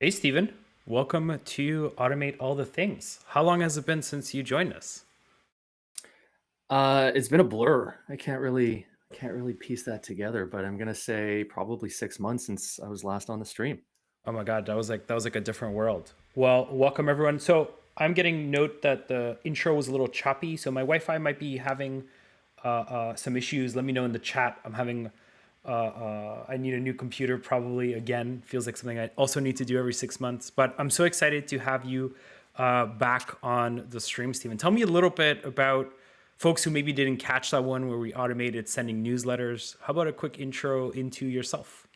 Hey, Stephen. Welcome to Automate All the Things. How long has it been since you joined us? It's been a blur. I can't really piece that together, but I'm gonna say probably 6 months since I was last on the stream. Oh my God, that was like a different world. Well, welcome everyone. So I'm getting note that the intro was a little choppy, so my Wi-Fi might be having some issues. Let me know in the chat. I need a new computer probably again. Feels like something I also need to do every 6 months. But I'm so excited to have you back on the stream, Stephen. Tell me a little bit about folks who maybe didn't catch that one where we automated sending newsletters. How about a quick intro into yourself?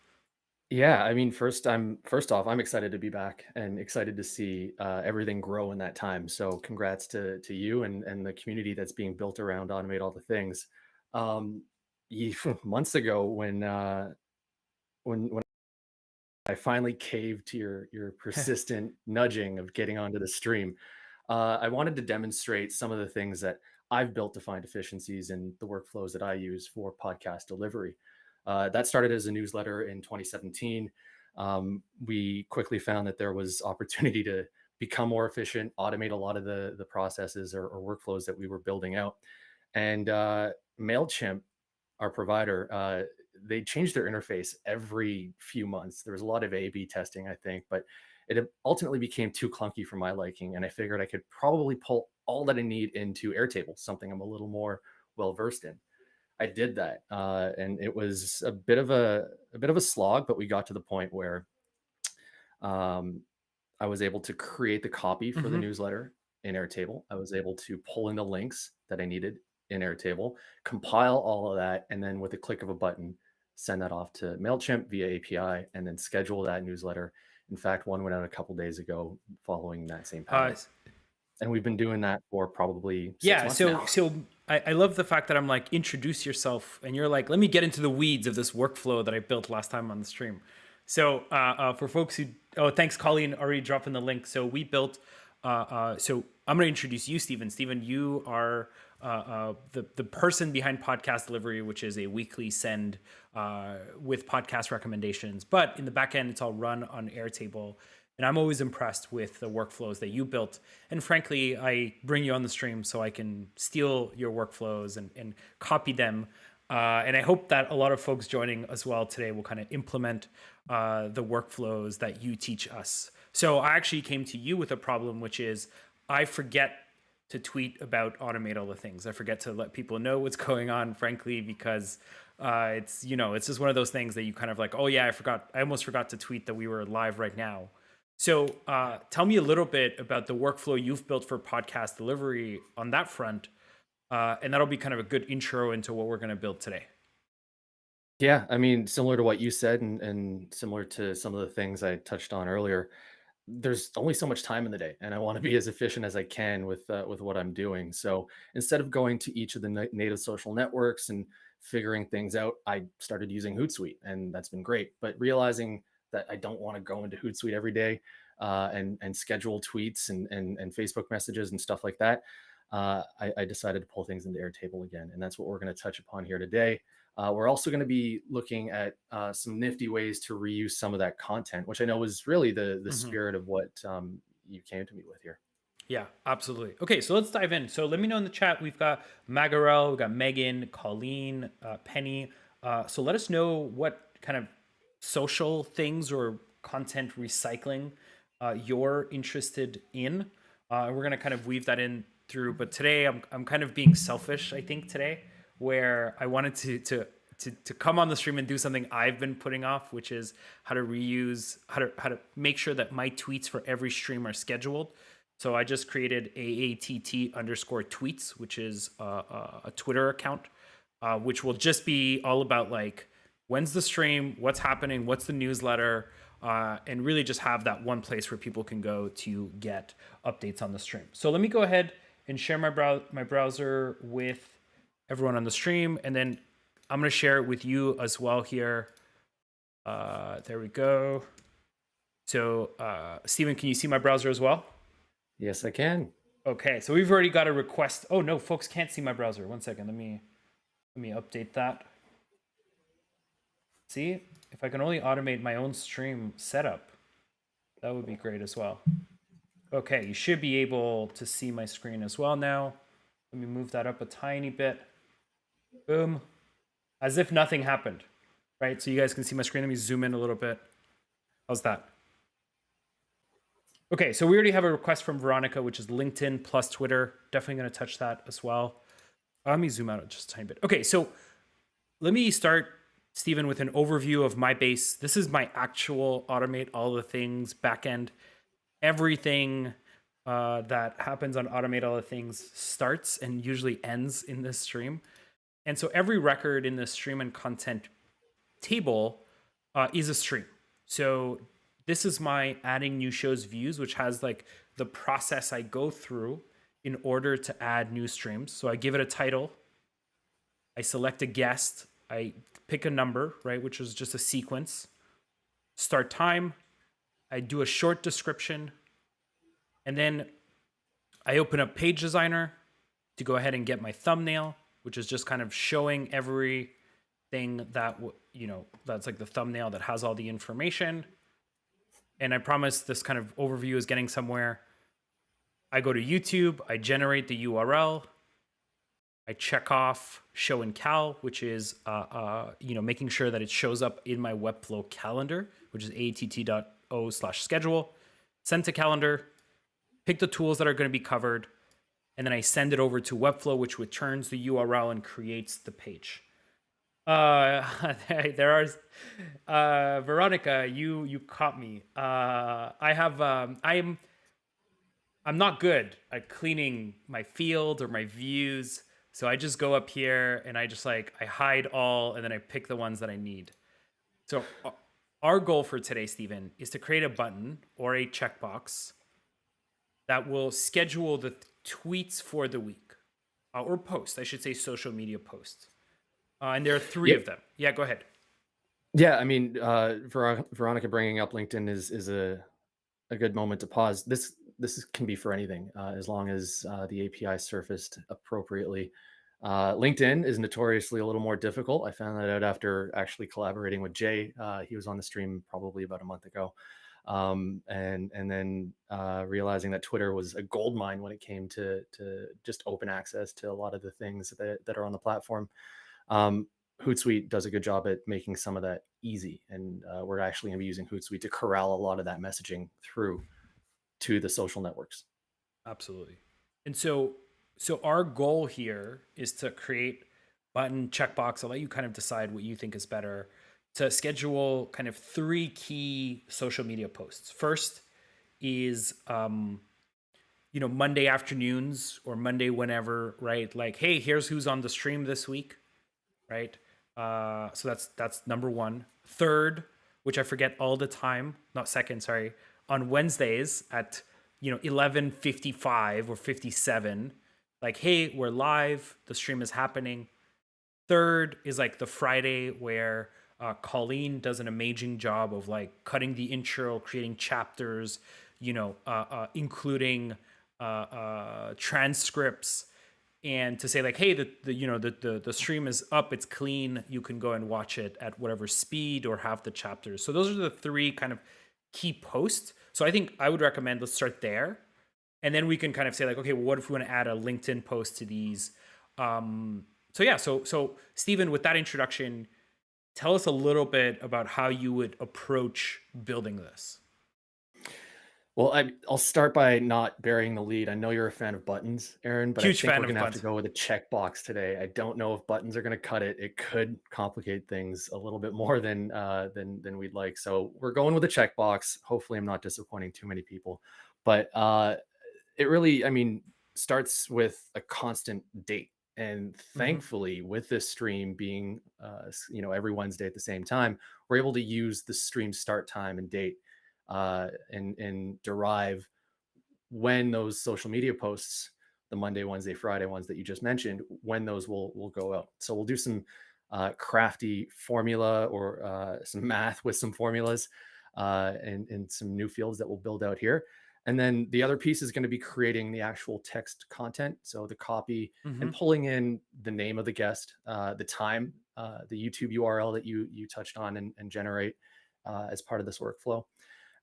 Yeah, I mean, first off, I'm excited to be back and excited to see everything grow in that time. So, congrats to you and the community that's being built around Automate All the Things. Um, Months ago, when I finally caved to your persistent nudging of getting onto the stream. I wanted to demonstrate some of the things that I've built to find efficiencies in the workflows that I use for podcast delivery. That started as a newsletter in 2017. We quickly found that there was opportunity to become more efficient, automate a lot of the processes or workflows that we were building out. And Mailchimp, our provider, they changed their interface every few months. There was a lot of A/B testing, I think, but it ultimately became too clunky for my liking, and I figured I could probably pull all that I need into Airtable, something I'm a little more well versed in. I did that, and it was a bit of a slog, but we got to the point where um, I was able to create the copy for the Hmm. newsletter in Airtable. I was able to pull in the links that I needed in Airtable, compile all of that, and then with a click of a button, send that off to MailChimp via API and then schedule that newsletter. In fact, one went out a couple days ago following that same Uh, pattern. And we've been doing that for probably six Yeah, months so now. so I love the fact that I'm like, introduce yourself, and you're like, let me get into the weeds of this workflow that I built last time on the stream. So for folks who, oh, thanks, Colleen, already dropping the link. So we built. So I'm going to introduce you, Stephen. Stephen, you are the person behind Podcast Delivery, which is a weekly send with podcast recommendations. But in the back end, it's all run on Airtable. And I'm always impressed with the workflows that you built. And frankly, I bring you on the stream so I can steal your workflows and copy them. And I hope that a lot of folks joining as well today will kind of implement the workflows that you teach us. So I actually came to you with a problem, which is I forget to tweet about automate all the things. I forget to let people know what's going on, frankly, because it's just one of those things that you kind of like, oh yeah, I almost forgot to tweet that we were live right now. So tell me a little bit about the workflow you've built for podcast delivery on that front, and that'll be kind of a good intro into what we're going to build today. Yeah, I mean, similar to what you said and similar to some of the things I touched on earlier, there's only so much time in the day, and I want to be as efficient as I can with what I'm doing. So instead of going to each of the native social networks and figuring things out, I started using Hootsuite, and that's been great. But realizing that I don't want to go into Hootsuite every day and schedule tweets and Facebook messages and stuff like that, I decided to pull things into Airtable again, and that's what we're going to touch upon here today. We're also going to be looking at some nifty ways to reuse some of that content, which I know was really the Hmm. spirit of what you came to me with here. Yeah, absolutely. Okay, so let's dive in. So let me know in the chat. We've got Magarel, we've got Megan, Colleen, Penny. So let us know what kind of social things or content recycling you're interested in. And we're gonna kind of weave that in through. But today, I'm kind of being selfish. I think today, where I wanted to come on the stream and do something I've been putting off, which is how to reuse, how to make sure that my tweets for every stream are scheduled. So I just created AATT underscore tweets, which is a Twitter account, which will just be all about like when's the stream, what's happening, what's the newsletter, and really just have that one place where people can go to get updates on the stream. So let me go ahead and share my browser with everyone on the stream, and then I'm going to share it with you as well here. There we go. So, Stephen, can you see my browser as well? Yes, I can. Okay, so we've already got a request. Oh no, folks can't see my browser. One second, let me update that. See, if I can only automate my own stream setup. That would be great as well. Okay, you should be able to see my screen as well now. Let me move that up a tiny bit. Boom. As if nothing happened, right? So you guys can see my screen. Let me zoom in a little bit. How's that? Okay, so we already have a request from Veronica, which is LinkedIn plus Twitter. Definitely going to touch that as well. Let me zoom out just a tiny bit. Okay, so let me start, Stephen, with an overview of my base. This is my actual automate all the things backend. Everything that happens on automate all the things starts and usually ends in this stream. And so every record in the stream and content table is a stream. So this is my adding new shows views, which has like the process I go through in order to add new streams. So I give it a title, I select a guest, I pick a number, right, which is just a sequence, start time, I do a short description, and then I open up Page Designer to go ahead and get my thumbnail, which is just kind of showing everything that, that's like the thumbnail that has all the information. And I promise this kind of overview is getting somewhere. I go to YouTube, I generate the URL, I check off show in cal, which is making sure that it shows up in my Webflow calendar, which is AATT.o/schedule. Send to calendar, pick the tools that are going to be covered, and then I send it over to Webflow, which returns the URL and creates the page. There are Veronica, you caught me. I'm not good at cleaning my field or my views. So I just go up here and I hide all, and then I pick the ones that I need. So our goal for today, Stephen, is to create a button or a checkbox that will schedule the tweets for the week, or post, I should say social media posts. And there are three of them. Yeah, go ahead. Yeah, I mean, Veronica bringing up LinkedIn is a good moment to pause. This can be for anything, as long as the API surfaced appropriately. LinkedIn is notoriously a little more difficult. I found that out after actually collaborating with Jay. He was on the stream probably about a month ago, and then realizing that Twitter was a gold mine when it came to just open access to a lot of the things that are on the platform. Hootsuite does a good job at making some of that easy, and we're actually going to be using Hootsuite to corral a lot of that messaging through to the social networks. Absolutely. And so our goal here is to create button checkbox. I'll let you kind of decide what you think is better, to schedule kind of three key social media posts. First is Monday afternoons or Monday whenever, right? Like, hey, here's who's on the stream this week, right? So that's number one. Third, which I forget all the time, not second, sorry, on Wednesdays at 11:55 or 57, like, hey, we're live, the stream is happening. Third is like the Friday where Colleen does an amazing job of like cutting the intro, creating chapters, including transcripts, and to say like, hey, the stream is up, it's clean, you can go and watch it at whatever speed or have the chapters. So those are the three kind of key posts. So I think I would recommend let's start there, and then we can kind of say like, okay, well, what if we want to add a LinkedIn post to these? So Stephen, with that introduction, tell us a little bit about how you would approach building this. Well, I'll start by not burying the lead. I know you're a fan of buttons, Aaron, but Huge I think fan we're of going to have buttons. to go with a checkbox today. I don't know if buttons are going to cut it. It could complicate things a little bit more than we'd like. So we're going with a checkbox. Hopefully, I'm not disappointing too many people. But it really, I mean, starts with a constant date. And thankfully, with this stream being, every Wednesday at the same time, we're able to use the stream start time and date and derive when those social media posts, the Monday, Wednesday, Friday ones that you just mentioned, when those will go out. So we'll do some crafty formula or some math with some formulas and some new fields that we'll build out here. And then the other piece is going to be creating the actual text content. So the copy and pulling in the name of the guest, the time, the YouTube URL that you touched on and generate as part of this workflow.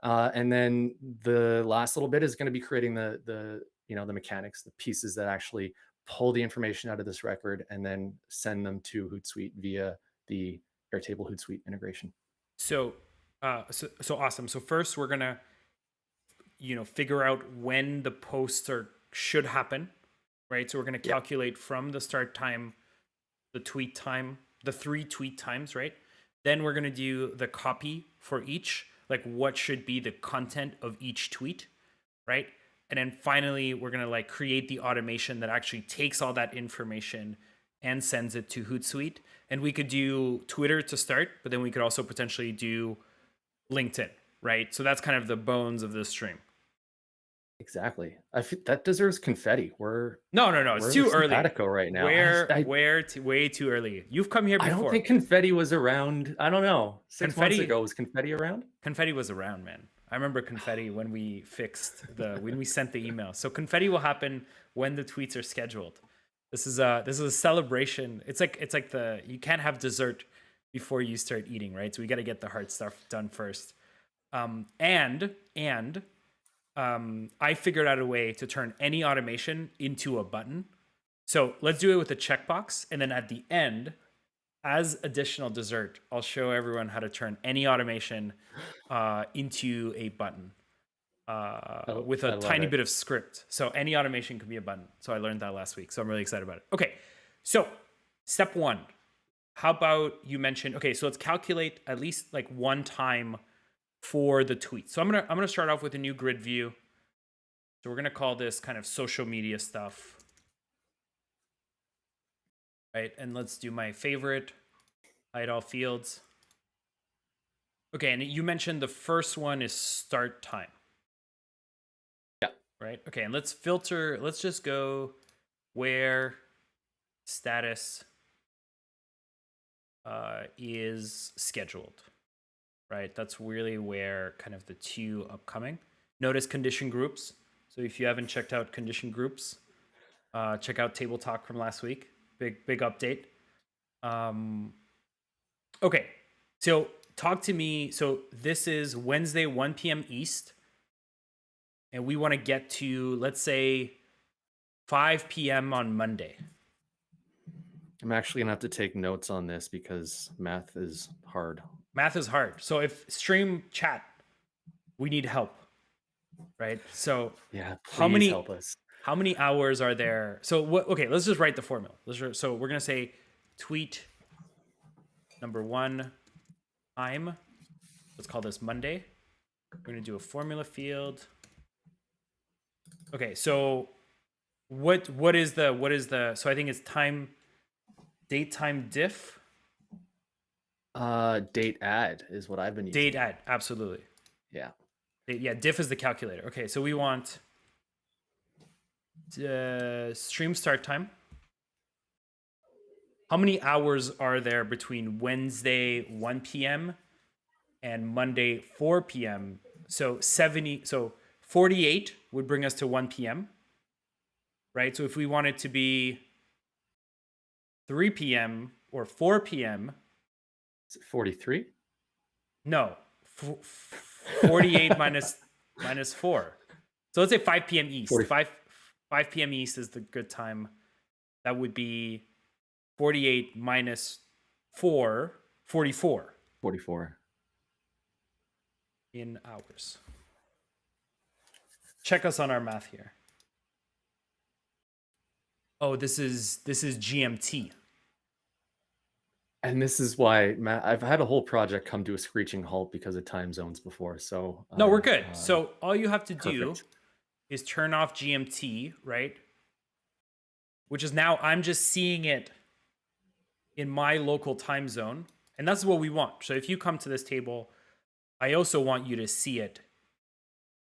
And then the last little bit is going to be creating the mechanics, the pieces that actually pull the information out of this record and then send them to Hootsuite via the Airtable Hootsuite integration. So, so awesome. So first we're gonna, figure out when the posts should happen, right? So we're gonna Yep. calculate from the start time, the tweet time, the 3 tweet times, right? Then we're gonna do the copy for each, like what should be the content of each tweet, right? And then finally, we're gonna like create the automation that actually takes all that information and sends it to Hootsuite. And we could do Twitter to start, but then we could also potentially do LinkedIn, right? So that's kind of the bones of this stream. Exactly. That deserves confetti. No, it's We're too early. simpatico right now. Way too early. You've come here I before. don't think confetti was around. I don't know. 6 months ago, was confetti around? Confetti was around, man. I remember confetti when we when we sent the email. So confetti will happen when the tweets are scheduled. This is a celebration. It's like you can't have dessert before you start eating, right? So we got to get the hard stuff done first. And I figured out a way to turn any automation into a button. So let's do it with a checkbox, and then at the end, as additional dessert, I'll show everyone how to turn any automation into a button with a tiny bit of script. So any automation can be a button. So I learned that last week. So I'm really excited about it. Okay, so step 1. How about you mention? Okay, so let's calculate at least like one time for the tweet. So I'm gonna start off with a new grid view. So we're gonna call this kind of social media stuff. Right, and let's do my favorite, hide all fields. Okay, and you mentioned the first one is start time. Yeah. Right, okay, and let's filter, let's just go where status is scheduled, right? That's really where kind of the 2 upcoming. Notice condition groups. So if you haven't checked out condition groups, check out Table Talk from last week. Big update. Okay, so talk to me. So this is Wednesday, 1 p.m. East, and we want to get to, let's say, 5 p.m. on Monday. I'm actually gonna have to take notes on this because math is hard. Math is hard. So if stream chat, we need help, right? So yeah, please help us. How many hours are there? So what? Okay, let's just write the formula. So we're gonna say tweet number 1 time. Let's call this Monday. We're gonna do a formula field. Okay, so what is the? So I think it's date time diff. Date add is what I've been using. Date add, absolutely. Yeah. Yeah, diff is the calculator. Okay, so we want stream start time. How many hours are there between Wednesday 1 p.m. and Monday 4 p.m.? So 48 would bring us to 1 p.m. Right? So if we want it to be 3 p.m. or 4 p.m. Is it 43? No. 48 minus 4. So let's say 5 p.m. East. 5 p.m. East is the good time. That would be 48 minus 4, 44. 44. In hours. Check us on our math here. Oh, this is GMT. And this is why, Matt, I've had a whole project come to a screeching halt because of time zones before. So no, we're good. So all you have to do perfect. is turn off GMT, right? Which is now I'm just seeing it in my local time zone, and that's what we want. So if you come to this table, I also want you to see it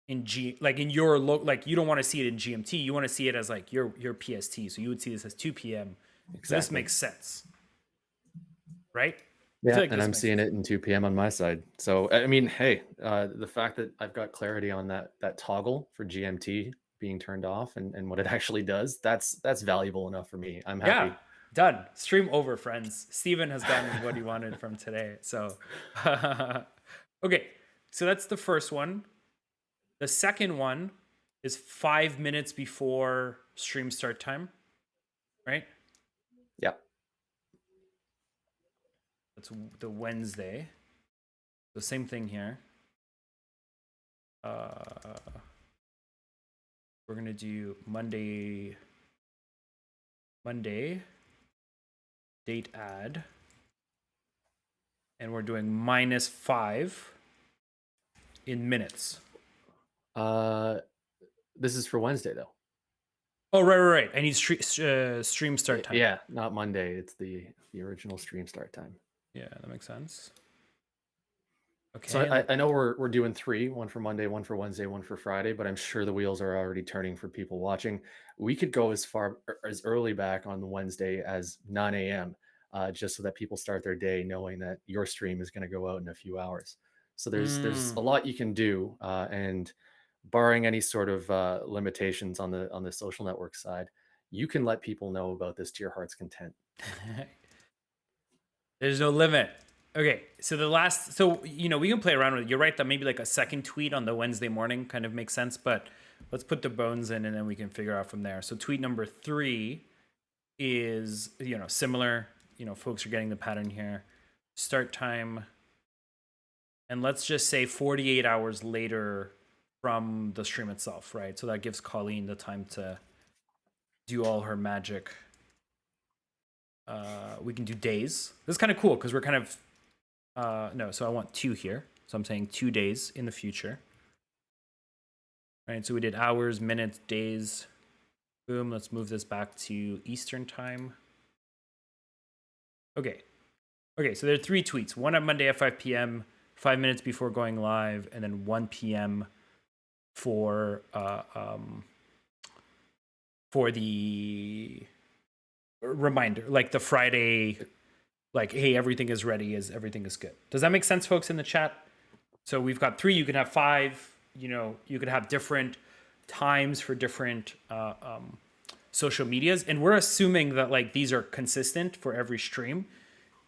in your you don't want to see it in GMT. You want to see it as like your PST. So you would see this as 2 p.m. Exactly. This makes sense. Right? Yeah, and I'm seeing it in 2 p.m. on my side. So, I mean, hey, the fact that I've got clarity on that toggle for GMT being turned off and what it actually does, that's valuable enough for me. I'm happy. Yeah, done. Stream over, friends. Steven has gotten what he wanted from today. So, okay. So that's the first one. The second one is 5 minutes before stream start time, right? Yep. That's the Wednesday. The same thing here. We're gonna do Monday, date add, and we're doing -5 in minutes. This is for Wednesday though. Oh, right. I need stream start time. Yeah, not Monday. It's the original stream start time. Yeah, that makes sense. So Okay. I know we're doing 3, one for Monday, one for Wednesday, one for Friday, but I'm sure the wheels are already turning for people watching. We could go as far as early back on the Wednesday as 9 a.m. Just so that people start their day knowing that your stream is going to go out in a few hours. So there's a lot you can do, and barring any sort of limitations on the social network side, you can let people know about this to your heart's content. There's no limit. Okay, so we can play around with it. You're right that maybe like a second tweet on the Wednesday morning kind of makes sense, but let's put the bones in and then we can figure out from there. So tweet number 3 is, similar, folks are getting the pattern here. Start time, and let's just say 48 hours later from the stream itself, right? So that gives Colleen the time to do all her magic. We can do days. This is kind of cool because we're kind of no, so I want 2 here. So I'm saying 2 days in the future. Right, so we did hours, minutes, days. Boom, let's move this back to Eastern time. Okay, so there are 3 tweets. One on Monday at 5 p.m., 5 minutes before going live, and then 1 p.m. for the reminder, like the Friday, like, hey, everything is ready, everything is good. Does that make sense, folks in the chat? So we've got 3, you can have 5, you could have different times for different social medias. And we're assuming that like these are consistent for every stream.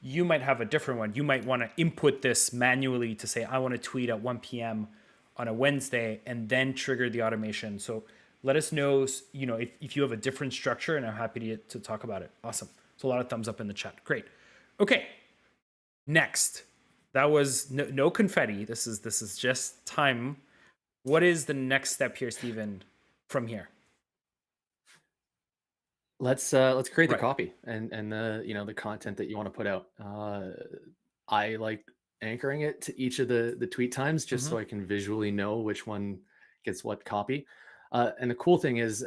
You might have a different one. You might want to input this manually to say, I want to tweet at 1 p.m. on a Wednesday and then trigger the automation. So let us know, if you have a different structure, and I'm happy to talk about it. Awesome. So a lot of thumbs up in the chat. Great. Okay. Next. That was no confetti. This is just time. What is the next step here, Stephen, from here? Let's create the copy and the content that you want to put out. I like anchoring it to each of the tweet times just so I can visually know which one gets what copy. And the cool thing is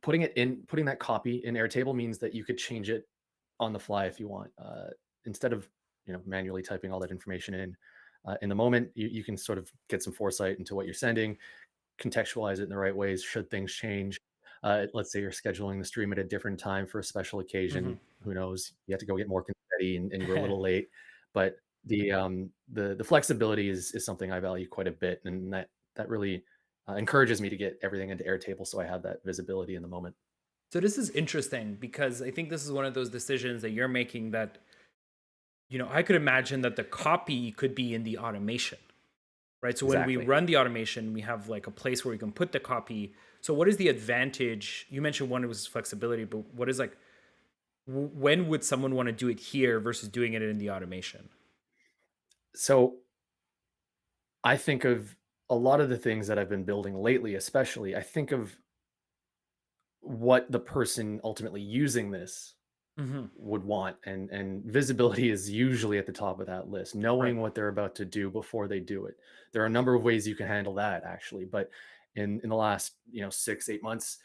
putting that copy in Airtable means that you could change it on the fly if you want. Instead of manually typing all that information in the moment, you can sort of get some foresight into what you're sending, contextualize it in the right ways should things change. Let's say you're scheduling the stream at a different time for a special occasion. Who knows? You have to go get more confetti and you're a little late. But the flexibility is something I value quite a bit, and that really encourages me to get everything into Airtable so I have that visibility in the moment. So this is interesting because I think this is one of those decisions that you're making that, I could imagine that the copy could be in the automation, right? So when we run the automation, we have like a place where we can put the copy. So what is the advantage? You mentioned one was flexibility, but what is like, when would someone want to do it here versus doing it in the automation? So I think of a lot of the things that I've been building lately, especially, I think of what the person ultimately using this would want, and visibility is usually at the top of that list, knowing what they're about to do before they do it. There are a number of ways you can handle that, actually, but in the last 6-8 months,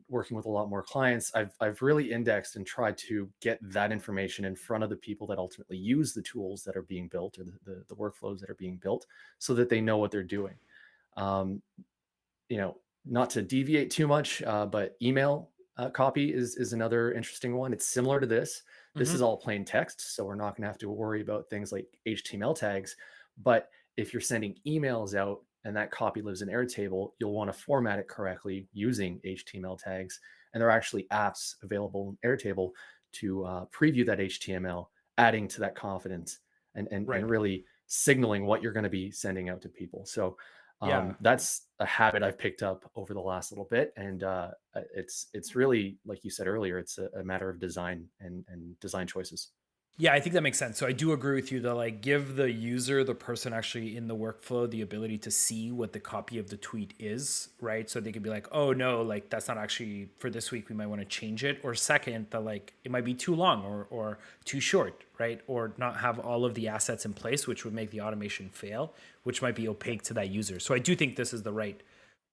working with a lot more clients, I've really indexed and tried to get that information in front of the people that ultimately use the tools that are being built, or the workflows that are being built, so that they know what they're doing. Not to deviate too much, but email copy is another interesting one. It's similar to this. This is all plain text, so we're not going to have to worry about things like HTML tags. But if you're sending emails out and that copy lives in Airtable, you'll want to format it correctly using HTML tags. And there are actually apps available in Airtable to preview that HTML, adding to that confidence and really signaling what you're going to be sending out to people. So Yeah. that's a habit I've picked up over the last little bit, and it's really, like you said earlier, it's a matter of design and design choices. Yeah, I think that makes sense. So I do agree with you that like give the user, the person actually in the workflow, the ability to see what the copy of the tweet is, right? So they could be like, oh no, like that's not actually for this week. We might want to change it. Or second, that like it might be too long or too short, right? Or not have all of the assets in place, which would make the automation fail, which might be Yeah. opaque to that user. So I do think this is the right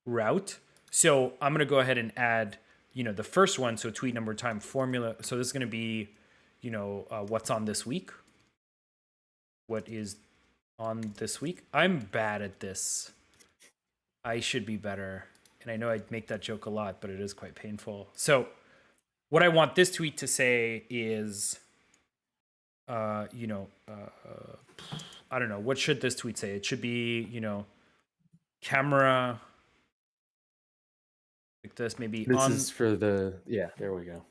route. So I'm gonna go ahead and add, the first one. So tweet number time formula. So this is gonna be what's on this week. What is on this week? I'm bad at this. I should be better. And I know I make that joke a lot, but it is quite painful. So, what I want this tweet to say is, I don't know. What should this tweet say? It should be, camera like this, maybe This on, is for the, yeah, there we go.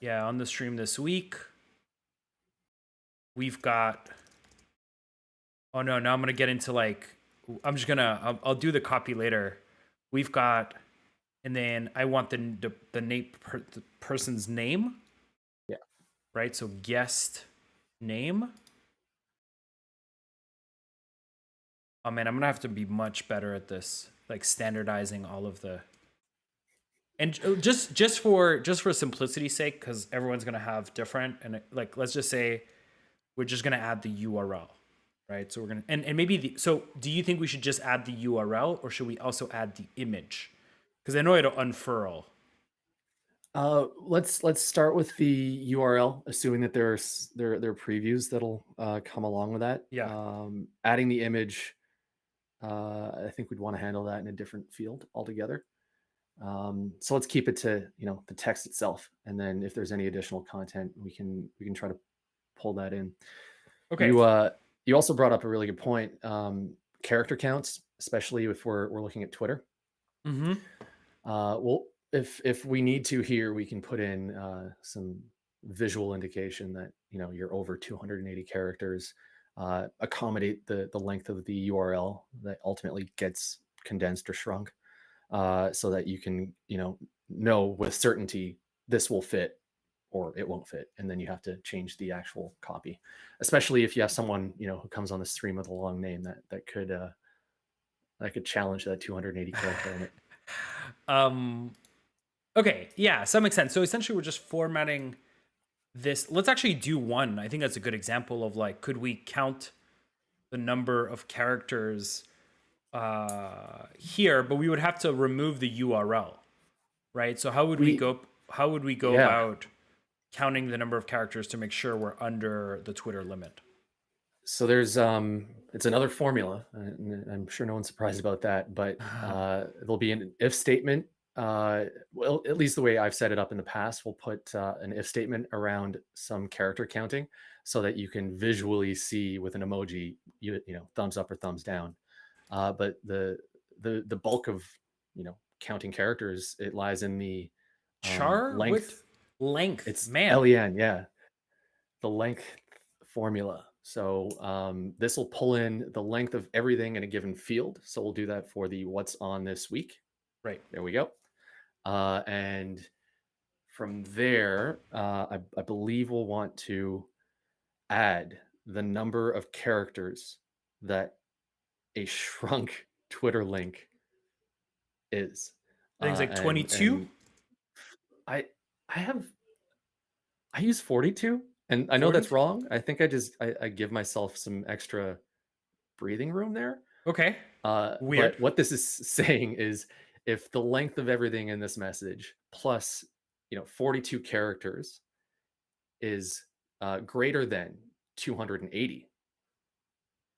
yeah, on the stream this week. We've got, oh no, now I'm going to get into like, I'll do the copy later. We've got, and then I want the the person's name, Yeah. right? So guest name. Oh man, I'm gonna have to be much better at this, like standardizing all of the, and just for simplicity's sake, because everyone's gonna have different, and like let's just say we're just gonna add the URL, right? So we're gonna and maybe so do you think we should just add the URL or should we also add the image? Because I know it'll unfurl. Let's start with the URL, assuming that there are previews that'll come along with that. Yeah. Adding the image, I think we'd want to handle that in a different field altogether. So let's keep it to the text itself, and then if there's any additional content, we can try to pull that in. Okay. You also brought up a really good point. Character counts, especially if we're looking at Twitter. Mm-hmm. Well, if we need to here, we can put in some visual indication that you're over 280 characters. Accommodate the length of the URL that ultimately gets condensed or shrunk, so that you can know with certainty this will fit or it won't fit, and then you have to change the actual copy. Especially if you have someone who comes on the stream with a long name that could challenge that 280 character limit. Okay, yeah, so that makes sense. So essentially we're just formatting this. Let's actually do one. I think that's a good example of like, could we count the number of characters here, but we would have to remove the URL, right? So how would we go Yeah. about counting the number of characters to make sure we're under the Twitter limit? So there's it's another formula, and I'm sure no one's surprised about that, but there'll be an if statement. Well, at least the way I've set it up in the past, we'll put an if statement around some character counting so that you can visually see with an emoji, thumbs up or thumbs down. But the bulk of counting characters, it lies in the Char? What? length. Length, It's man. len, yeah, the length formula. So this will pull in the length of everything in a given field. So we'll do that for the what's on this week. Right. There we go. And from there, I believe we'll want to add the number of characters that a shrunk Twitter link is. I think it's like And 22. I have I use 42, and I know 40. that's wrong. I think I give myself some extra breathing room there. Okay. Weird. But what this is saying is if the length of everything in this message plus 42 characters is greater than 280.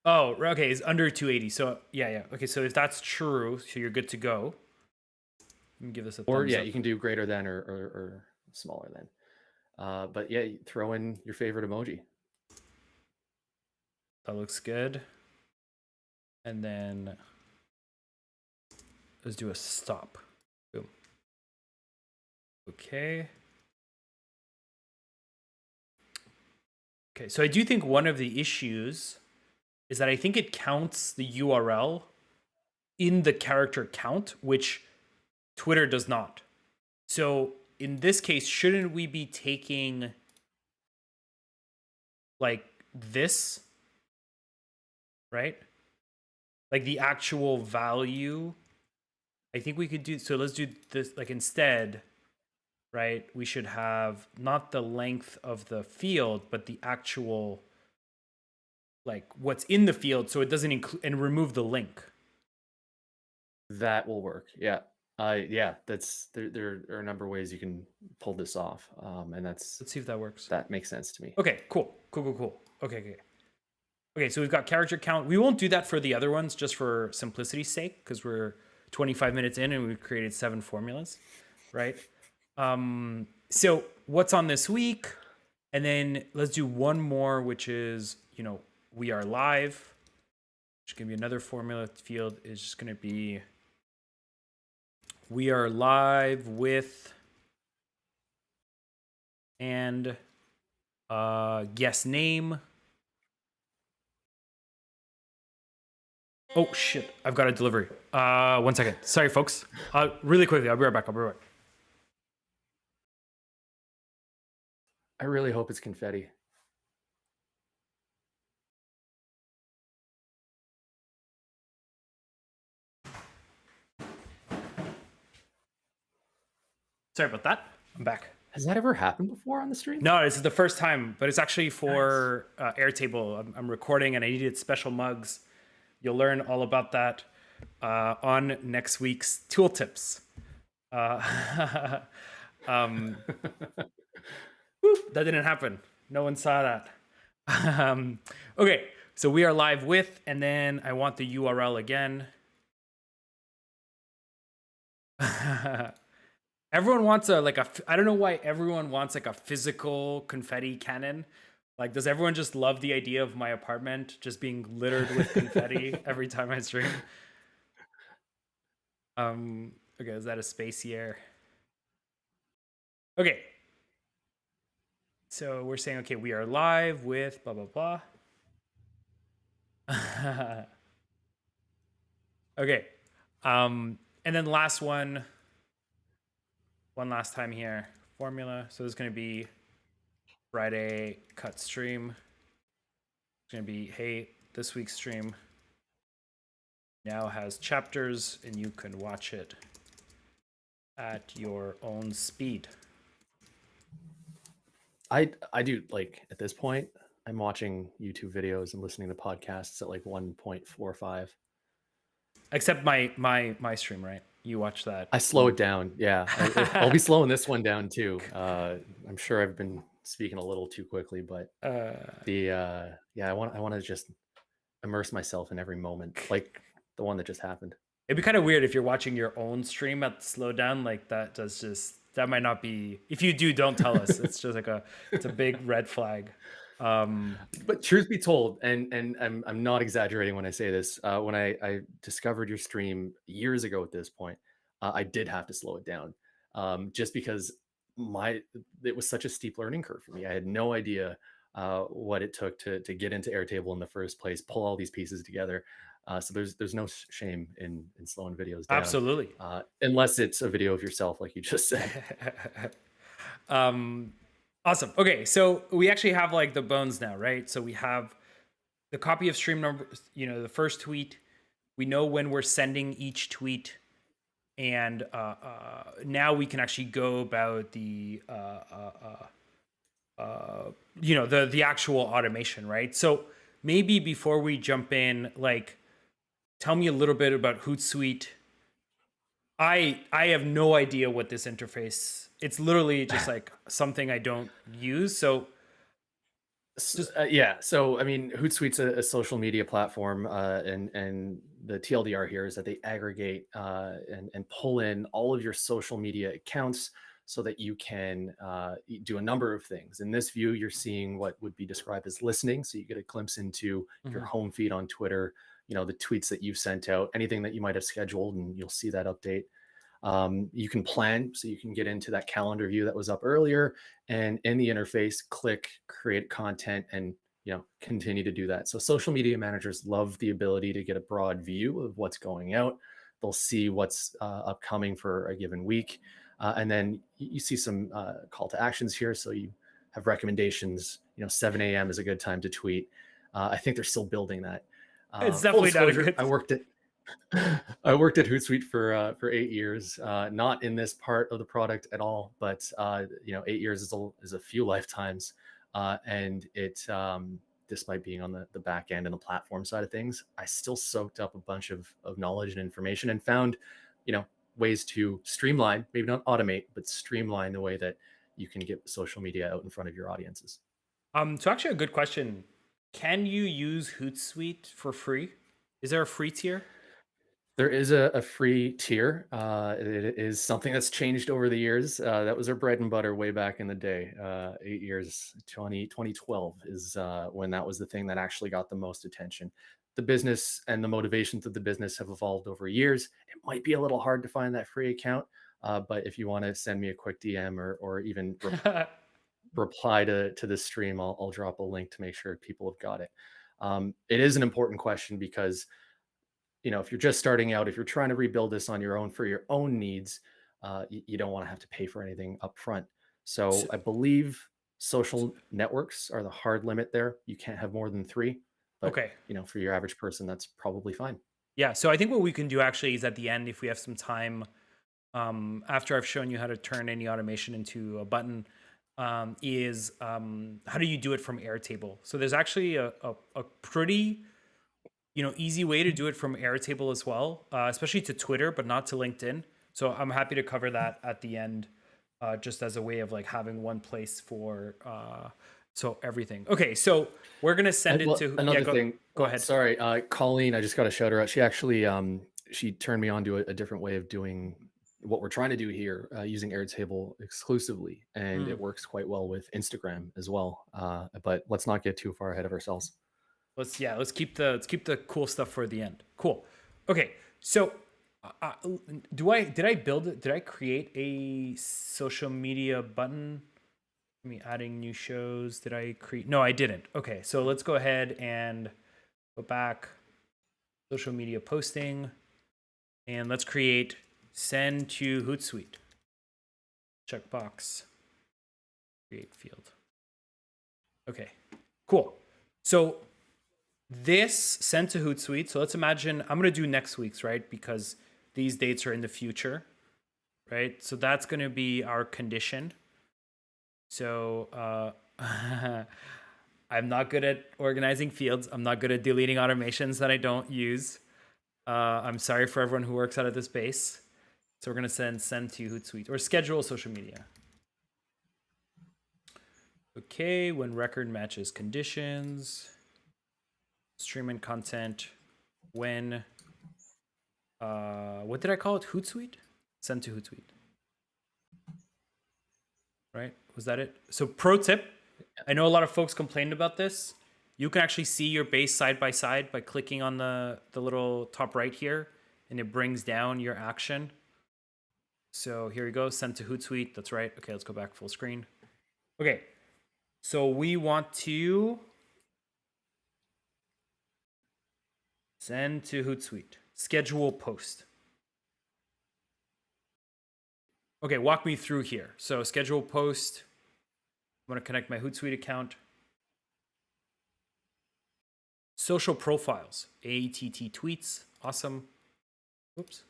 Oh, okay. It's under 280. So yeah. Okay. So if that's true, so you're good to go. Let me give this a Or thumbs yeah, up. you can do greater than or smaller than. But yeah, throw in your favorite emoji. That looks good. And then let's do a stop. Boom. Okay. Okay, so I do think one of the issues is that I think it counts the URL in the character count, which Twitter does not. So in this case, shouldn't we be taking like this, right? Like the actual value. I think we could do, so let's do this, like instead, right? We should have not the length of the field, but the actual, like what's in the field. So it doesn't include, and remove the link. That will work. Yeah. Yeah, that's there are a number of ways you can pull this off. And Let's see if that works. that makes sense to me. Okay, cool. Okay. Okay, so we've got character count. We won't do that for the other ones just for simplicity's sake, because we're 25 minutes in and we've created 7 formulas, right? So what's on this week? And then let's do one more, which is, we are live. Which can be another formula field is just going to be, we are live with, and guest name. Oh shit, I've got a delivery. 1 second. Sorry, folks. Really quickly, I'll be right back. I really hope it's confetti. Sorry about that. I'm back. Has that ever happened before on the stream? No, this is the first time, but it's actually for Airtable. I'm recording and I needed special mugs. You'll learn all about that on next week's tool tips. Whoop, that didn't happen. No one saw that. Okay, so we are live with, and then I want the URL again. Everyone wants I don't know why everyone wants like a physical confetti cannon. Like, does everyone just love the idea of my apartment just being littered with confetti every time I stream? Okay, is that a space here? Okay. So we're saying, okay, we are live with blah, blah, blah. Okay. And then last one last time here, formula. So this is going to be Friday cut stream. It's going to be, hey, this week's stream now has chapters and you can watch it at your own speed. I do, like, at this point, I'm watching YouTube videos and listening to podcasts at like 1.45. Except my stream, right? You watch that. I slow it down. Yeah. I'll be slowing this one down too. I'm sure I've been speaking a little too quickly, but I want to just immerse myself in every moment, like the one that just happened. It'd be kind of weird if you're watching your own stream at slow down. Like that might not be, if you do, don't tell us. It's just it's a big red flag. But truth be told, and I'm not exaggerating when I say this, when I discovered your stream years ago at this point, I did have to slow it down, just because it was such a steep learning curve for me. I had no idea what it took to get into Airtable in the first place, pull all these pieces together. So there's no shame in slowing videos down. Absolutely. Unless it's a video of yourself, like you just said. Awesome. Okay, so we actually have like the bones now, right? So we have the copy of stream number, the first tweet. We know when we're sending each tweet, and now we can actually go about the the actual automation, right? So maybe before we jump in, like, tell me a little bit about Hootsuite. I have no idea what this interface. It's literally just like something I don't use. So yeah. So I mean, Hootsuite's a social media platform, and the TLDR here is that they aggregate and pull in all of your social media accounts so that you can do a number of things. In this view, you're seeing what would be described as listening. So you get a glimpse into your home feed on Twitter, the tweets that you've sent out, anything that you might have scheduled, and you'll see that update. You can plan, so you can get into that calendar view that was up earlier, and in the interface, click create content and continue to do that. So social media managers love the ability to get a broad view of what's going out. They'll see what's upcoming for a given week, and then you see some call to actions here. So you have recommendations. 7 a.m. is a good time to tweet. I think they're still building that. It's Full definitely not a disclosure, good. I worked at Hootsuite for 8 years, not in this part of the product at all, but 8 years is a few lifetimes, and despite being on the back end and the platform side of things, I still soaked up a bunch of knowledge and information and found, ways to streamline, maybe not automate, but streamline the way that you can get social media out in front of your audiences. So actually, a good question. Can you use Hootsuite for free? Is there a free tier? There is a free tier. It is something that's changed over the years. That was our bread and butter way back in the day. 8 years, 2012 is when that was the thing that actually got the most attention. The business and the motivations of the business have evolved over years. It might be a little hard to find that free account, but if you want to send me a quick DM or even reply to this stream, I'll drop a link to make sure people have got it. It is an important question because if you're just starting out, if you're trying to rebuild this on your own for your own needs, you don't want to have to pay for anything up front. So So, I believe social networks are the hard limit there. You can't have more than three, but okay. for your average person, that's probably fine. Yeah. So I think what we can do actually is at the end, if we have some time, after I've shown you how to turn any automation into a button, is how do you do it from Airtable? So there's actually a pretty easy way to do it from Airtable as well, especially to Twitter, but not to LinkedIn. So I'm happy to cover that at the end, just as a way of like having one place for so everything. Okay, so we're gonna send it Well, to another thing. go ahead. Sorry, Colleen. I just got to shout her out. She actually she turned me on to a different way of doing what we're trying to do here, using Airtable exclusively, and Mm, it works quite well with Instagram as well. But let's not get too far ahead of ourselves. let's keep the cool stuff for the end. Cool. Okay, so uh, did I build it? Did I create a social media button? Me adding new shows. Did I create? No, I didn't. Okay, so let's go ahead and go back. Social media posting, and let's create send to Hootsuite. Checkbox. Create field. Okay, cool. So this send to Hootsuite. So let's imagine I'm gonna do next week's, right? Because these dates are in the future, right? So that's gonna be our condition. So I'm not good at organizing fields. I'm not good at deleting automations that I don't use. I'm sorry for everyone who works out of this base. So we're gonna send to Hootsuite or schedule social media. Okay, when record matches conditions, streaming content. When what did I call it? Hootsuite? Send to Hootsuite. Right? Was that it? So pro tip, I know a lot of folks complained about this. You can actually see your base side by side by clicking on the little top right here, and it brings down your action. So here we go, send to Hootsuite. That's right. Okay, let's go back full screen. Okay, so we want to send to Hootsuite. Schedule post. Okay, walk me through here. So schedule post. I'm gonna connect my Hootsuite account. Social profiles, AATT tweets. Awesome. Oops.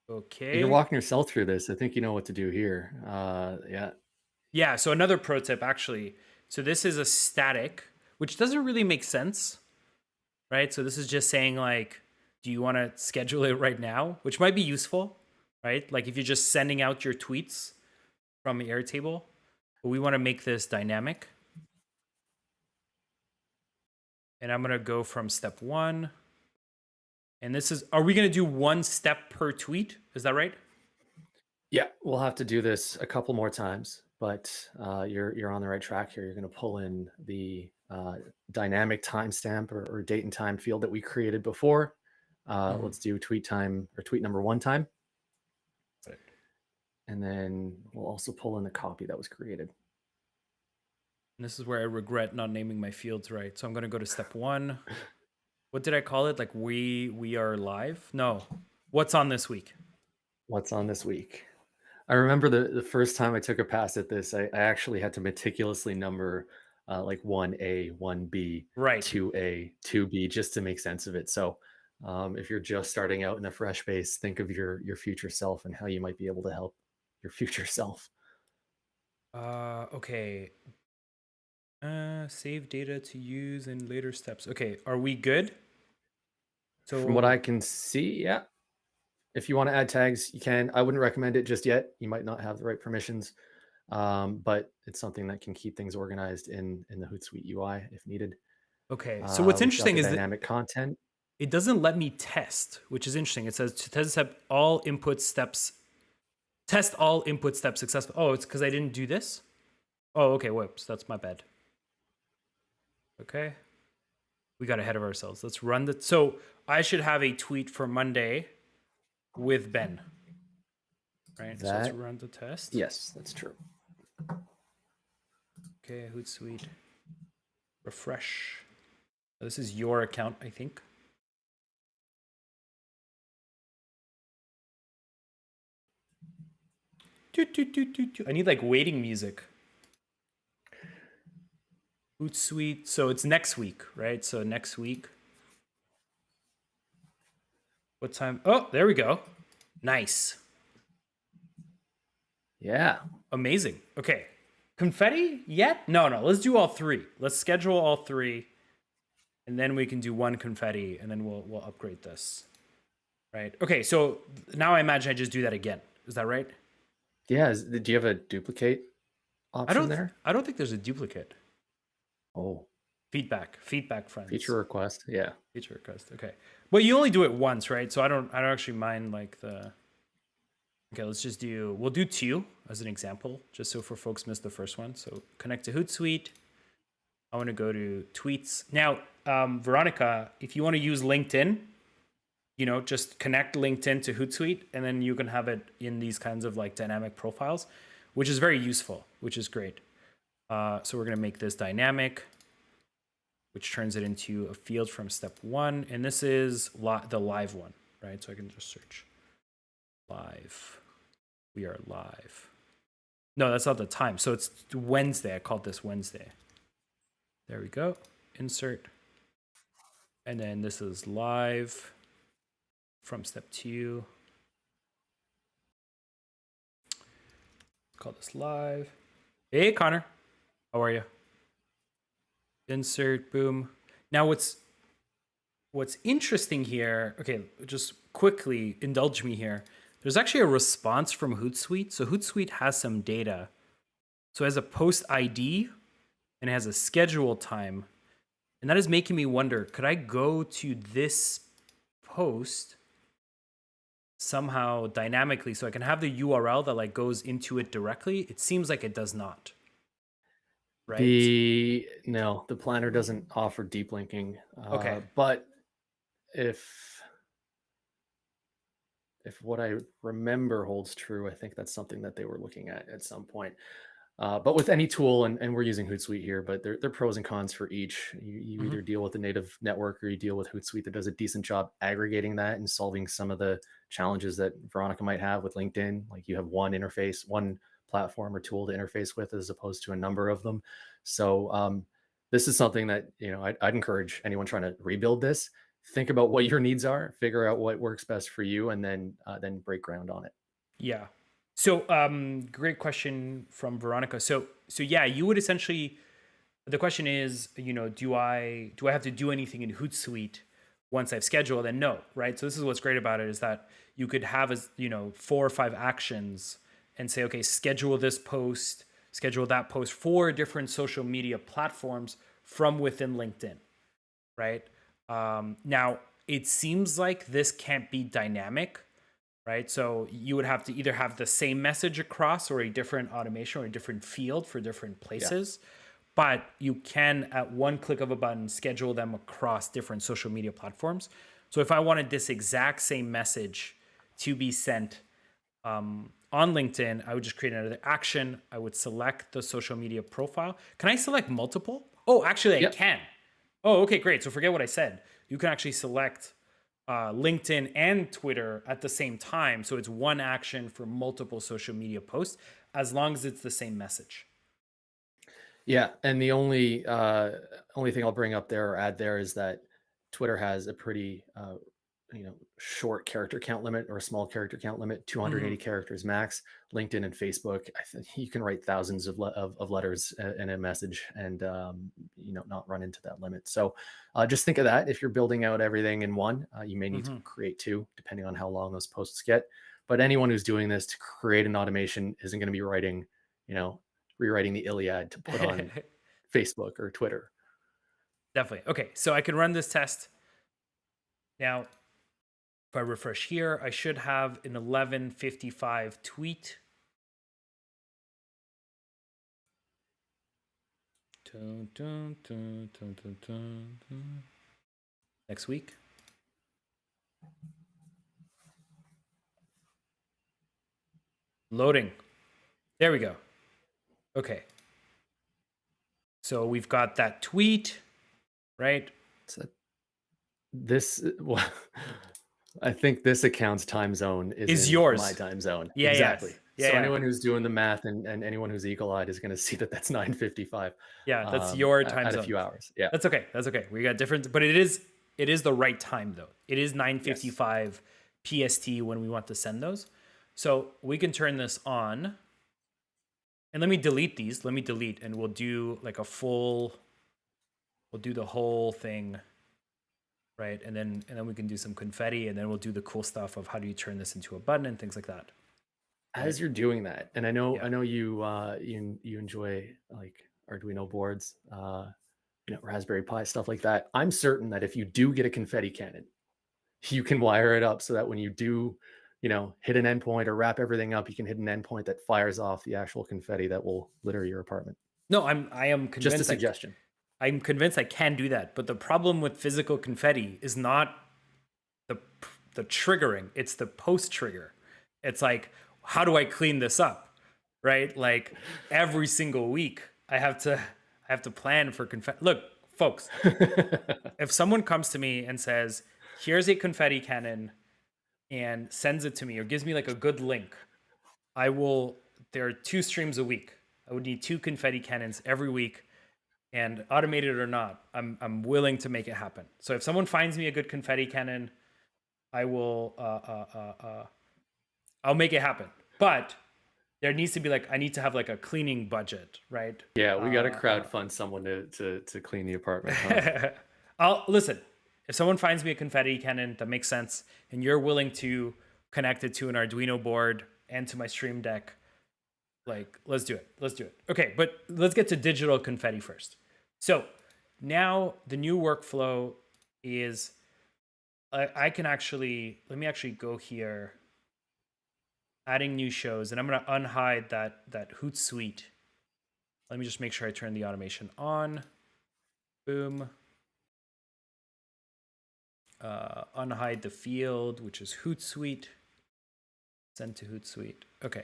You're Okay. walking yourself through this. I think you know what to do here. Yeah. Yeah, so another pro tip actually. So this is a static, which doesn't really make sense, right? So this is just saying like, do you want to schedule it right now? Which might be useful, right? Like if you're just sending out your tweets from Airtable, but we want to make this dynamic. And I'm going to go from step 1. And this is, are we going to do one step per tweet? Is that right? Yeah, we'll have to do this a couple more times, but you're on the right track here. You're going to pull in the dynamic timestamp or date and time field that we created before. Mhm. Let's do tweet time or tweet number 1 time, Right. and then we'll also pull in the copy that was created. And this is where I regret not naming my fields right. So I'm going to go to step 1. What did I call it? Like we are live? No. What's on this week? What's on this week? I remember the first time I took a pass at this, I actually had to meticulously number like 1A, 1B, Right. 2A, 2B just to make sense of it. So if you're just starting out in a fresh base, think of your future self and how you might be able to help your future self. Okay. Save data to use in later steps. Okay, are we good? From what So I can see, yeah. If you want to add tags, you can. I wouldn't recommend it just yet. You might not have the right permissions, but it's something that can keep things organized in the Hootsuite UI if needed. okay. So what's We've got interesting the is that dynamic content. it doesn't let me test, which is interesting. It says to test all input steps. Test all input steps successful. Oh, it's because I didn't do this. Oh, okay. Whoops, that's my bad. Okay, we got ahead of ourselves. Let's run the. So I should have a tweet for Monday with Ben. Right. So let's run the test. Yes, that's true. Okay, Hootsuite. Refresh. This is your account, I think. I need like waiting music. Hootsuite. So it's next week, right? So next week. What time? Oh, there we go. Nice. Yeah. Amazing. Okay. Confetti yet? No. Let's do all 3. Let's schedule all 3. And then we can do 1 confetti and then we'll upgrade this. Right. Okay, so now I imagine I just do that again. Is that right? Yeah. Do you have a duplicate option there? I don't think there's a duplicate. Oh. Feedback friends. Feature request. Yeah. Feature request. Okay. Well, you only do it once, right? So I don't actually mind like the. Okay, we'll do 2 as an example, just so for folks missed the first one. So connect to Hootsuite. I want to go to tweets. Now, Veronica, if you want to use LinkedIn, just connect LinkedIn to Hootsuite, and then you can have it in these kinds of like dynamic profiles, which is very useful, which is great. So we're going to make this dynamic, which turns it into a field from step 1. And this is the live one, right? So I can just search live. We are live. No, that's not the time. So it's Wednesday. I called this Wednesday. There we go. Insert. And then this is live from step 2. Call this live. Hey, Connor. How are you? Insert, boom. Now what's interesting here, okay, just quickly indulge me here. There's actually a response from Hootsuite. So Hootsuite has some data. So it has a post ID and it has a schedule time. And that is making me wonder, could I go to this post somehow dynamically so I can have the URL that like goes into it directly? It seems like it does not. Right? No, the planner doesn't offer deep linking. Okay. But if what I remember holds true, I think that's something that they were looking at some point. But with any tool, and we're using Hootsuite here, but there are pros and cons for each. You either deal with the native network or you deal with Hootsuite that does a decent job aggregating that and solving some of the challenges that Veronica might have with LinkedIn. Like you have one interface, one platform or tool to interface with as opposed to a number of them. So this is something that I'd encourage anyone trying to rebuild this. Think about what your needs are, figure out what works best for you, and then break ground on it. Yeah. So great question from Veronica. So yeah, you would essentially, the question is, do I have to do anything in Hootsuite once I've scheduled? And no, right? So this is what's great about it is that you could have 4 or 5 actions and say, okay, schedule this post, schedule that post, 4 different social media platforms from within LinkedIn, right? Now it seems like this can't be dynamic, right? So you would have to either have the same message across or a different automation or a different field for different places. Yeah. But you can, at one click of a button, schedule them across different social media platforms. So if I wanted this exact same message to be sent on on LinkedIn, I would just create another action. I would select the social media profile. Can I select multiple? Oh, actually, I can. Oh, okay, great. So forget what I said. You can actually select LinkedIn and Twitter at the same time. So it's one action for multiple social media posts, as long as it's the same message. Yeah, and the only thing I'll bring up there or add there is that Twitter has a pretty short character count limit, or a small character count limit, 280 characters max. LinkedIn and Facebook, I think you can write thousands of letters in a message and not run into that limit. So just think of that. If you're building out everything in one, you may need to create two, depending on how long those posts get. But anyone who's doing this to create an automation isn't going to be writing, rewriting the Iliad to put on Facebook or Twitter. Definitely. Okay, so I can run this test. Now, if I refresh here, I should have an 11:55 tweet. Dun, dun, dun, dun, dun, dun, dun. Next week. Loading. There we go. Okay. So we've got that tweet, right? So I think this account's time zone is yours. my time zone. Yeah, exactly. Yes. Yeah, so yeah. anyone who's doing the math and anyone who's eagle-eyed is going to see that that's 9:55. Yeah, that's your time at zone. a few hours. Yeah, that's okay. That's okay. We got different, but it is the right time though. It is 9:55 PST when we want to send those. So we can turn this on. And let me delete these. Let me delete, and we'll do like we'll do the whole thing, right? And then we can do some confetti, and then we'll do the cool stuff of how do you turn this into a button and things like that. As you're doing that, and I know you enjoy like Arduino boards, Raspberry Pi, stuff like that. I'm certain that if you do get a confetti cannon, you can wire it up so that when you do hit an endpoint or wrap everything up, you can hit an endpoint that fires off the actual confetti that will litter your apartment. No, I am convinced. Just a suggestion. I'm convinced I can do that. But the problem with physical confetti is not the triggering, it's the post trigger. It's like, how do I clean this up? Right? Like every single week I have to plan for confetti. Look, folks, if someone comes to me and says, here's a confetti cannon, and sends it to me or gives me like a good link, there are 2 streams a week. I would need 2 confetti cannons every week, and automated or not, I'm willing to make it happen. So if someone finds me a good confetti cannon, I will I'll make it happen. But there needs to be I need to have a cleaning budget, right? Yeah, we got to crowdfund someone to clean the apartment. Huh? Listen. If someone finds me a confetti cannon that makes sense, and you're willing to connect it to an Arduino board and to my Stream Deck, let's do it. Let's do it. Okay, but let's get to digital confetti first. So now the new workflow is, let me actually go here, adding new shows, and I'm going to unhide that Hootsuite. Let me just make sure I turn the automation on. Boom. Unhide the field, which is Hootsuite. Send to Hootsuite. Okay.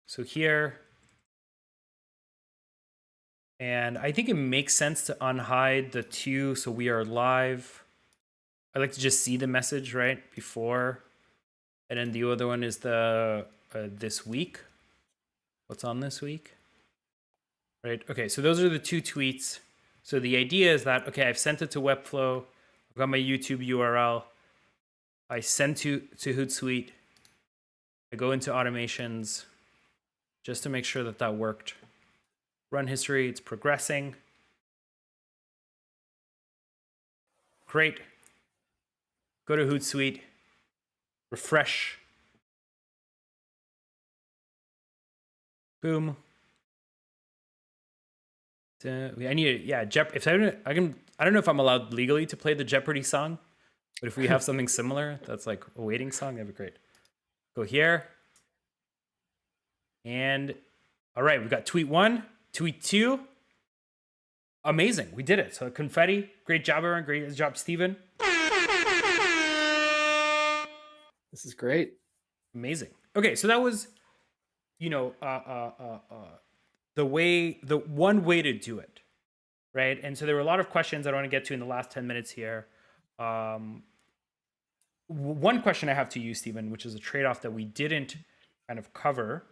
So here, and I think it makes sense to unhide the 2 so we are live. I like to just see the message right before, and then the other one is the this week. What's on this week? Right. Okay. So those are the 2 tweets. So the idea is that, okay, I've sent it to Webflow. I've got my YouTube URL. I send to Hootsuite. I go into automations just to make sure that worked. Run history, it's progressing. Great. Go to Hootsuite. Refresh. Boom. I need if I don't know if I'm allowed legally to play the Jeopardy song, but if we have something similar that's like a waiting song, that'd be great. Go here. And all right, we've got tweet 1, tweet 2. Amazing, we did it. So confetti, great job, Aron, great job, Steven. This is great. Amazing. Okay, so that was, you know, the one way to do it, right? And so there were a lot of questions I want to get to in the last 10 minutes here. Um, one question I have to you, Stephen, which is a trade-off that we didn't kind of cover,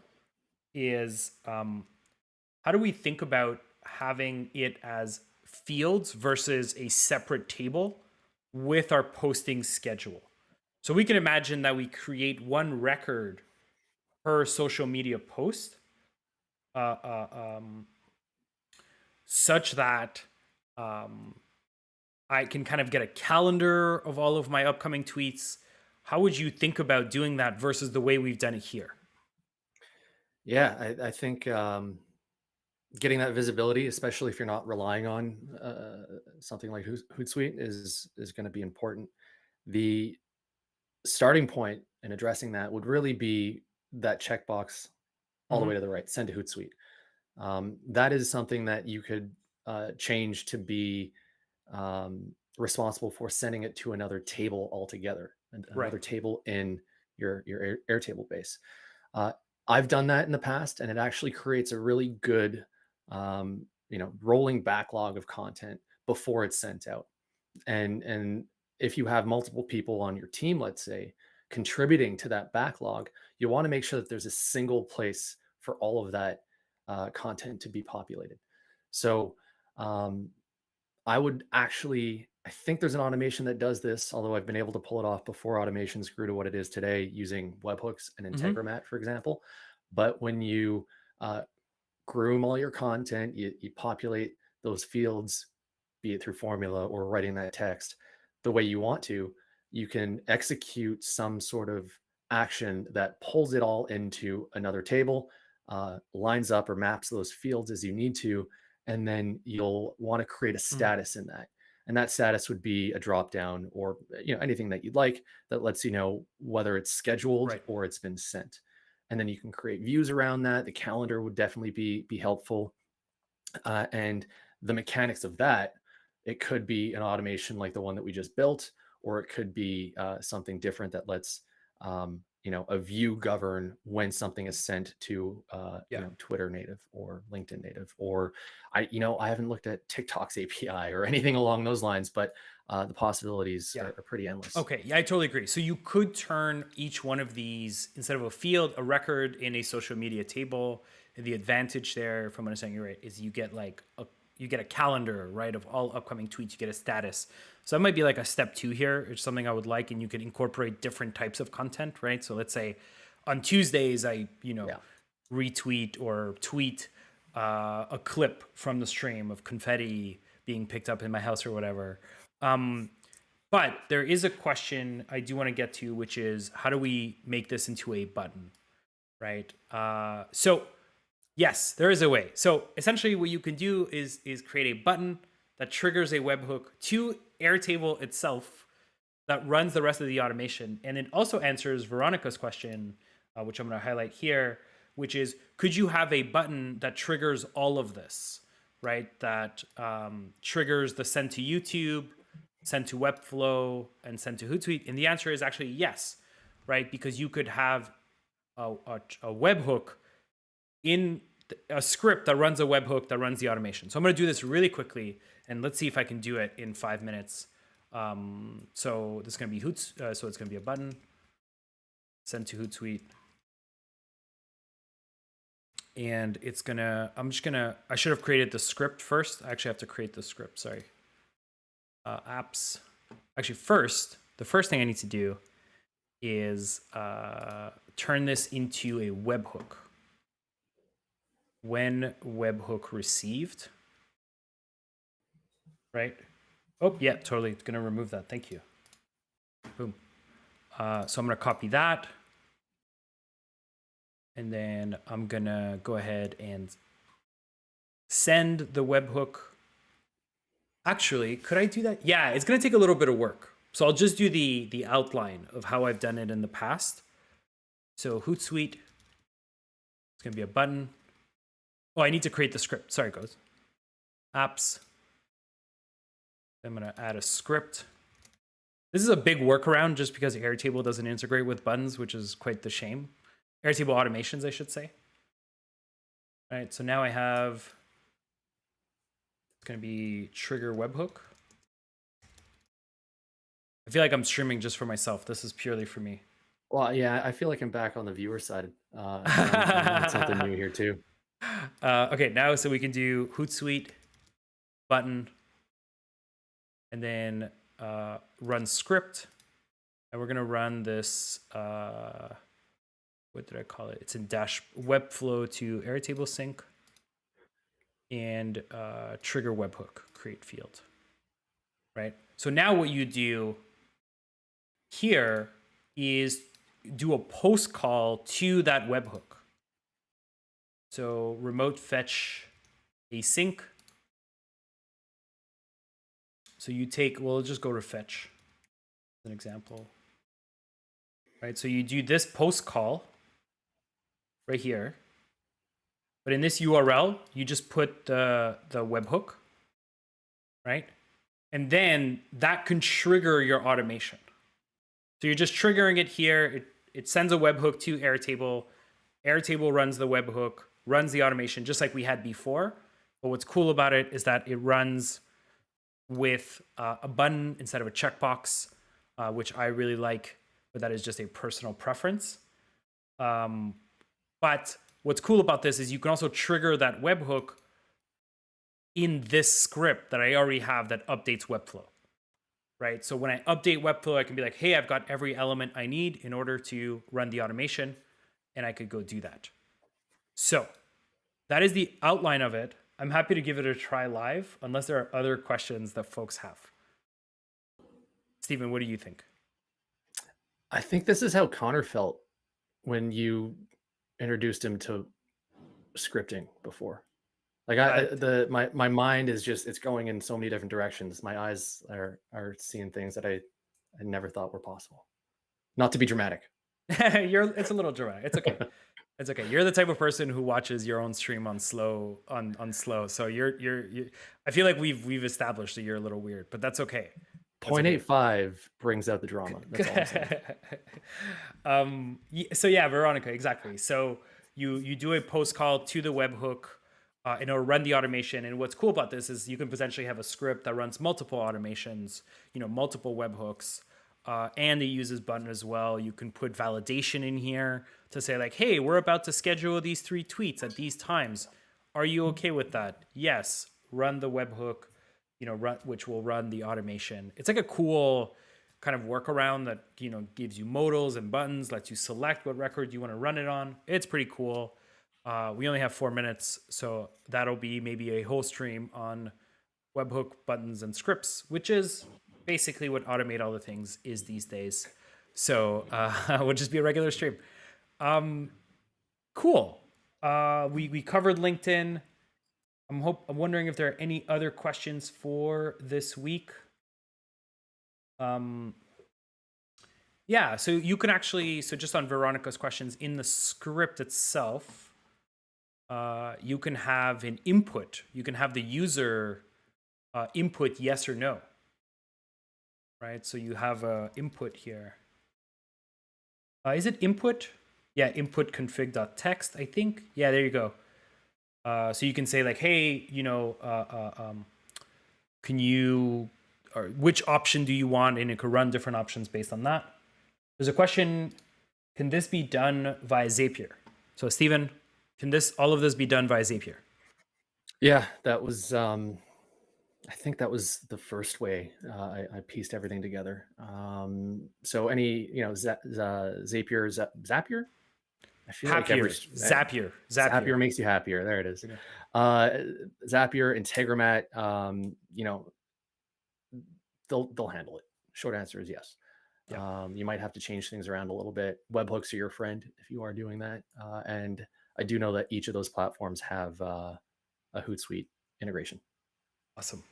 is how do we think about having it as fields versus a separate table with our posting schedule? So we can imagine that we create one record per social media post, uh, uh, um, such that I can kind of get a calendar of all of my upcoming tweets. How would you think about doing that versus the way we've done it here? Yeah, I think getting that visibility, especially if you're not relying on something like Hootsuite, is going to be important. The starting point in addressing that would really be that checkbox all the Mm-hmm. way to the right, send to Hootsuite. That is something that you could change to be responsible for sending it to another table altogether, and Right. another table in your Airtable base. Uh, I've done that in the past, and it actually creates a really good, rolling backlog of content before it's sent out. And if you have multiple people on your team, let's say, contributing to that backlog, you want to make sure that there's a single place for all of that content to be populated. So um, I would actually, I think there's an automation that does this, although I've been able to pull it off before automations grew to what it is today using webhooks and Mm-hmm. Integromat, for example. But when you uh, groom all your content, you populate those fields, be it through formula or writing that text the way you want to, you can execute some sort of action that pulls it all into another table, lines up or maps those fields as you need to, and then you'll want to create a Mm-hmm. status in that. And that status would be a drop down or anything that you'd like that lets you know whether it's scheduled Right. or it's been sent, and then you can create views around that. The calendar would definitely be helpful, and the mechanics of that, it could be an automation like the one that we just built, or it could be something different that lets a view govern when something is sent to Yeah. Twitter native or LinkedIn native, or I haven't looked at TikTok's API or anything along those lines, but the possibilities Yeah. are pretty endless. Okay. Yeah, I totally agree. So you could turn each one of these, instead of a field, a record in a social media table. And the advantage there, if I'm understanding you right, is you get a calendar, right, of all upcoming tweets. You get a status. So that might be like a step 2 here. It's something I would like, and you could incorporate different types of content, right? So let's say on Tuesdays, I Yeah. retweet or tweet a clip from the stream of confetti being picked up in my house or whatever. But there is a question I do want to get to, which is how do we make this into a button, right? So yes, there is a way. So essentially, what you can do is create a button that triggers a webhook to Airtable itself that runs the rest of the automation, and it also answers Veronica's question, which I'm going to highlight here, which is could you have a button that triggers all of this, right? That triggers the send to YouTube, send to Webflow, and send to Hootsuite? And the answer is actually yes, right? Because you could have a webhook in a script that runs a webhook that runs the automation. So I'm going to do this really quickly, and let's see if I can do it in 5 minutes. So this is going to be so it's going to be a button, send to Hootsuite. And it's gonna, I should have created the script first. I actually have to create the script, sorry. Apps. Actually, the first thing I need to do is turn this into a webhook. When webhook received, right? Oh, yeah, totally. It's going to remove that. Thank you. Boom. So I'm going to copy that. And then I'm going to go ahead and send the webhook. Actually, could I do that? Yeah, it's going to take a little bit of work. So I'll just do the outline of how I've done it in the past. So Hootsuite, it's going to be a button. Oh, I need to create the script. Sorry, guys. Apps. I'm going to add a script. This is a big workaround just because Airtable doesn't integrate with buttons, which is quite the shame. Airtable automations, I should say. All right, so now I have, it's going to be trigger webhook. I feel like I'm streaming just for myself. This is purely for me. Well, yeah, I feel like I'm back on the viewer side. I learned something new here too. Okay, now so we can do Hootsuite button and then run script. And we're going to run this, what did I call it? It's in dash Webflow to Airtable sync and trigger webhook create field, right? So now what you do here is do a post call to that webhook. So remote fetch async. So you take, well, let's just go to fetch as an example. Right, so you do this post call right here. But in this URL, you just put the webhook, right? And then that can trigger your automation. So you're just triggering it here. It sends a webhook to Airtable. Airtable runs the webhook, runs the automation just like we had before. But what's cool about it is that it runs with a button instead of a checkbox, which I really like, but that is just a personal preference. But what's cool about this is you can also trigger that webhook in this script that I already have that updates Webflow, right? So when I update Webflow, I can be like, hey, I've got every element I need in order to run the automation, and I could go do that. So that is the outline of it. I'm happy to give it a try live, unless there are other questions that folks have. Stephen, what do you think? I think this is how Connor felt when you introduced him to scripting before. Like my mind is just, it's going in so many different directions. My eyes are seeing things that I never thought were possible. Not to be dramatic. It's a little dramatic. It's okay. It's okay. You're the type of person who watches your own stream on slow. So you're I feel like we've established that you're a little weird, but that's okay. 0.85 brings out the drama. That's all I'm saying. So yeah, Veronica, exactly. So you do a post call to the webhook, and it'll run the automation. And what's cool about this is you can potentially have a script that runs multiple automations, multiple webhooks, and it uses button as well. You can put validation in here to say like, hey, we're about to schedule these 3 tweets at these times. Are you okay with that? Yes. Run the webhook, which will run the automation. It's like a cool kind of workaround that, gives you modals and buttons, lets you select what record you want to run it on. It's pretty cool. We only have 4 minutes, so that'll be maybe a whole stream on webhook, buttons, and scripts, which is basically what Automate All the Things is these days. So we'll just be a regular stream. Cool. We covered LinkedIn. I'm wondering if there are any other questions for this week. Yeah, so you can actually, so just on Veronica's questions, in the script itself, you can have an input. You can have the user input yes or no, right? So you have a input here. Is it input? Yeah, input config.text, I think. Yeah, there you go. So you can say like, hey, can you, or which option do you want? And it could run different options based on that. There's a question, can this be done via Zapier? So Stephen, can all of this be done via Zapier? Yeah, that was, I think that was the first way I pieced everything together. So any, Zapier, Zapier? I feel Happier. like Zapier makes you happier. There it is. Okay. Zapier, Integromat, they'll handle it. Short answer is yes. Yeah. You might have to change things around a little bit. Webhooks are your friend if you are doing that. And I do know that each of those platforms have a Hootsuite integration. Awesome.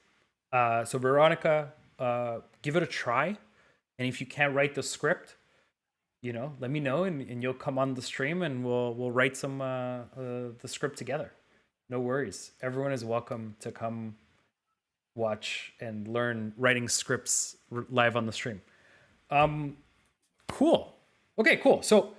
So Veronica, give it a try. And if you can't write the script, let me know and you'll come on the stream and we'll write some the script together. No worries. Everyone is welcome to come watch and learn writing scripts live on the stream. Cool. Okay, cool. So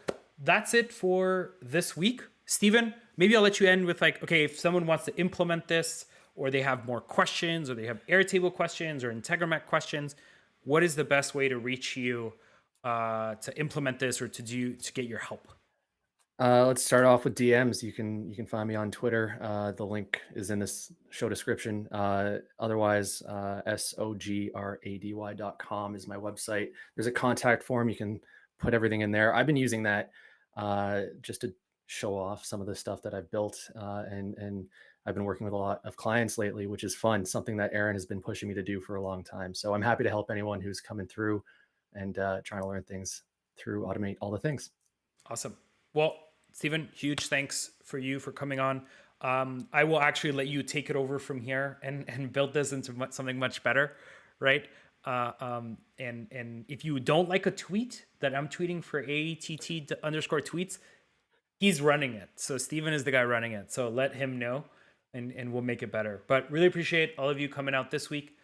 that's it for this week. Steven, maybe I'll let you end with like, okay, if someone wants to implement this or they have more questions or they have Airtable questions or Integromat questions, what is the best way to reach you to implement this or to get your help? Let's start off with DMs. You can find me on Twitter. The link is in this show description. Otherwise, sogrady.com is my website. There's a contact form. You can put everything in there. I've been using that just to show off some of the stuff that I've built, and I've been working with a lot of clients lately, which is fun. Something that Aron has been pushing me to do for a long time. So I'm happy to help anyone who's coming through and trying to learn things through Automate all the things. Awesome. Well, Stephen, huge thanks for you for coming on. I will actually let you take it over from here and build this into something much better, right? And if you don't like a tweet that I'm tweeting for AATT underscore tweets, he's running it. So Stephen is the guy running it. So let him know and we'll make it better. But really appreciate all of you coming out this week.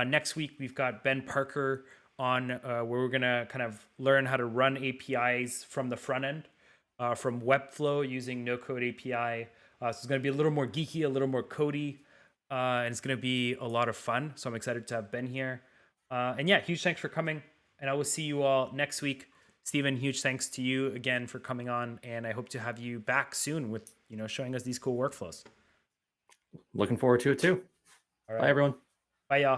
Next week, we've got Ben Parker on where we're going to kind of learn how to run APIs from the front end, from Webflow using no-code API. So it's going to be a little more geeky, a little more codey, and it's going to be a lot of fun. So I'm excited to have Ben here. And yeah, huge thanks for coming. And I will see you all next week. Stephen, huge thanks to you again for coming on. And I hope to have you back soon with, showing us these cool workflows. Looking forward to it too. All right. Bye, everyone. Bye, y'all.